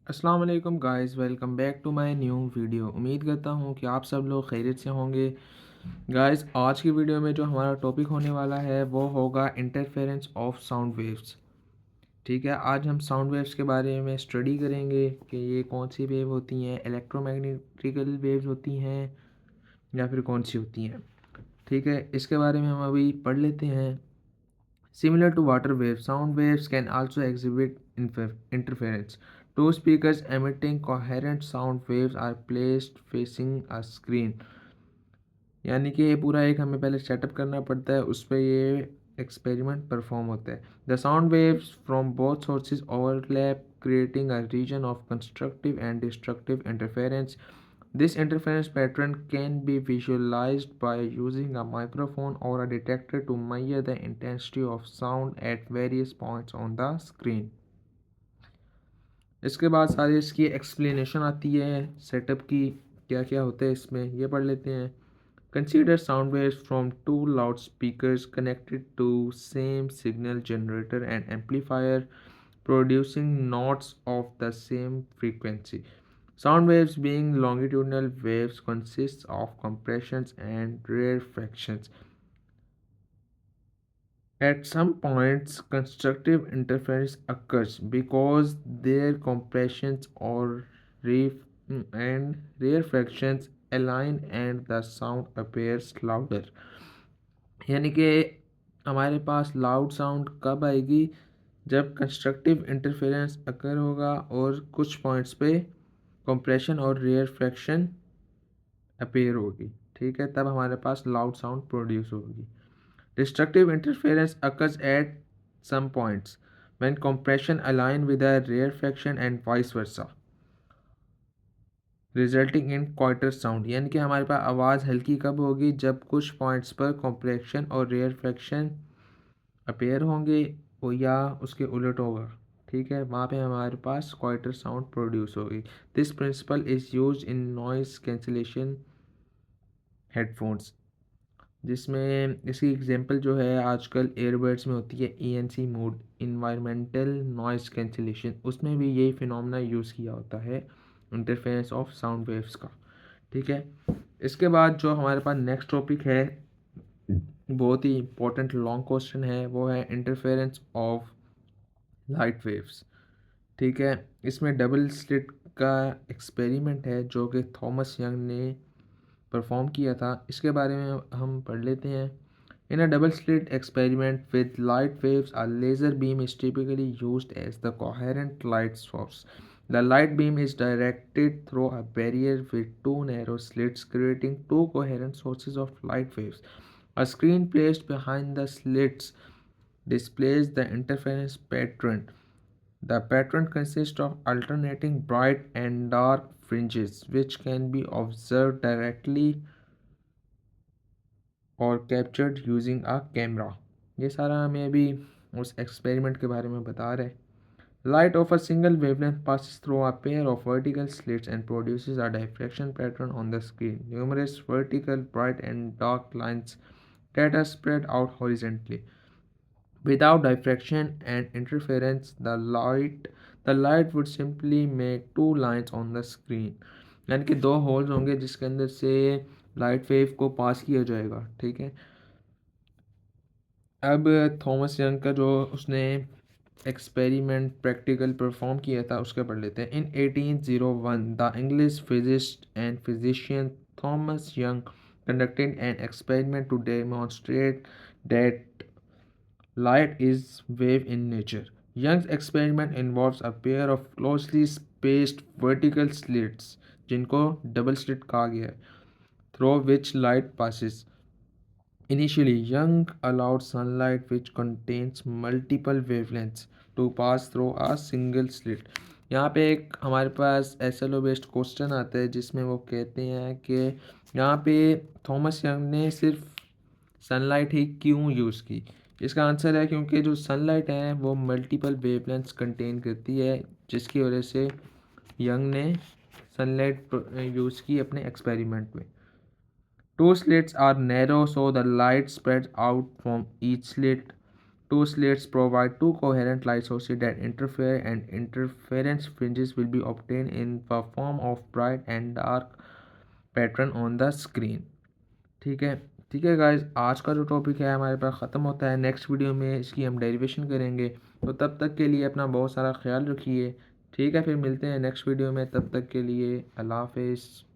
अस्सलाम वालेकुम guys, welcome back to my new video. उम्मीद करता हूँ कि आप सब लोग खैरियत से होंगे। गाइस, आज की वीडियो में जो हमारा टॉपिक होने वाला है वो होगा इंटरफेरेंस ऑफ साउंड वेव्स। ठीक है, आज हम साउंड वेव्स के बारे में स्टडी करेंगे कि ये कौन सी वेव होती हैं, इलेक्ट्रोमैग्नेटिकल वेव्स होती हैं या फिर कौन सी होती हैं। ठीक है, इसके बारे में हम अभी पढ़ लेते हैं। Similar to water waves, sound waves can also exhibit interference. Two speakers emitting coherent sound waves are placed facing a screen. यानी कि ये पूरा एक हमें पहले सेटअप करना पड़ता है, उस पर ये एक्सपेरिमेंट परफॉर्म होता है। The sound waves from both sources overlap creating a region of constructive and destructive interference. This interference pattern can be visualized by using a microphone or a detector to measure the intensity of sound at various points on the screen. इसके बाद सारी इसकी explanation आती है setup की, क्या क्या होता है इसमें, ये पढ़ लेते हैं। Consider sound waves from two loudspeakers connected to same signal generator and amplifier producing notes of the same frequency. Sound waves being longitudinal waves consists of compressions and rarefactions. At some points, constructive interference occurs because their compressions or and rarefactions align and the sound appears louder. यानी कि हमारे पास loud sound कब आएगी, जब constructive interference अकर होगा और कुछ पॉइंट्स पे कंप्रेशन और रेयरफेक्शन अपीयर होगी। ठीक है, तब हमारे पास लाउड साउंड प्रोड्यूस होगी। Destructive interference occurs at some points when compression align with a rarefaction and vice versa resulting in quieter sound. यानी कि हमारे पास आवाज़ हल्की कब होगी, जब कुछ पॉइंट्स पर कंप्रेशन और रेयरफेक्शन अपेयर होंगे वो या उसके उलट होगा। ठीक है, वहाँ पे हमारे पास क्वाइटर साउंड प्रोड्यूस होगी। This principle is use in noise cancellation headphones, जिसमें इसकी एग्जांपल जो है आजकल एयरबड्स में होती है ENC mode, environmental noise cancellation, उसमें भी यही फिनोमेना यूज़ किया होता है इंटरफेरेंस ऑफ साउंड वेव्स का। ठीक है, इसके बाद जो हमारे पास नेक्स्ट टॉपिक है, बहुत ही इंपॉर्टेंट लॉन्ग क्वेश्चन है, वो है इंटरफेरेंस ऑफ लाइट वेव्स। ठीक है, इसमें डबल स्लिट का एक्सपेरिमेंट है जो कि थॉमस यंग ने परफॉर्म किया था, इसके बारे में हम पढ़ लेते हैं। In a double slit experiment with light waves a laser beam is typically used as the coherent light source. The light beam is directed through a barrier with two narrow slits creating two coherent sources of light waves. A screen placed behind the slits displays the interference pattern. The pattern consists of alternating bright and dark fringes, which can be observed directly or captured using a camera. ये सारा हमें अभी उस experiment के बारे में बता रहे हैं। Light of a single wavelength passes through a pair of vertical slits and produces a diffraction pattern on the screen. Numerous vertical, bright, and dark lines that are spread out horizontally. Without diffraction and interference, the light would simply make two lines on the screen. यानी कि दो holes होंगे जिसके अंदर से light wave को पास किया जाएगा। ठीक है, अब थॉमस यंग का जो उसने एक्सपेरिमेंट प्रैक्टिकल परफॉर्म किया था उसके पढ़ लेते हैं। In 1801 the English physicist and physician Thomas Young conducted an experiment to demonstrate that light is wave in nature. Young's experiment involves a pair of closely spaced vertical slits, जिनको double slit कहा गया है, through which light passes. Initially, Young allowed sunlight which contains multiple wavelengths to pass through a single slit. यहाँ पे एक हमारे पास SLO based question आता है जिसमें वो कहते हैं कि यहाँ पे थॉमस यंग ने सिर्फ सनलाइट ही क्यों यूज़ की। इसका आंसर है क्योंकि जो सनलाइट है वो मल्टीपल वेवलेंथ्स कंटेन करती है, जिसकी वजह से यंग ने सनलाइट यूज़ की अपने एक्सपेरिमेंट में। Two slits are narrow so the light spreads out from each slit. Two slits provide two coherent light sources that interfere, and interference fringes will be obtained in the form of bright and dark pattern on the screen. ठीक है। ठीक है guys, आज का जो topic है हमारे पास ख़त्म होता है। नेक्स्ट वीडियो में इसकी हम डेरिवेशन करेंगे। तो तब तक के लिए अपना बहुत सारा ख्याल रखिए। ठीक है, फिर मिलते हैं नेक्स्ट वीडियो में। तब तक के लिए अल्लाह हाफिज़।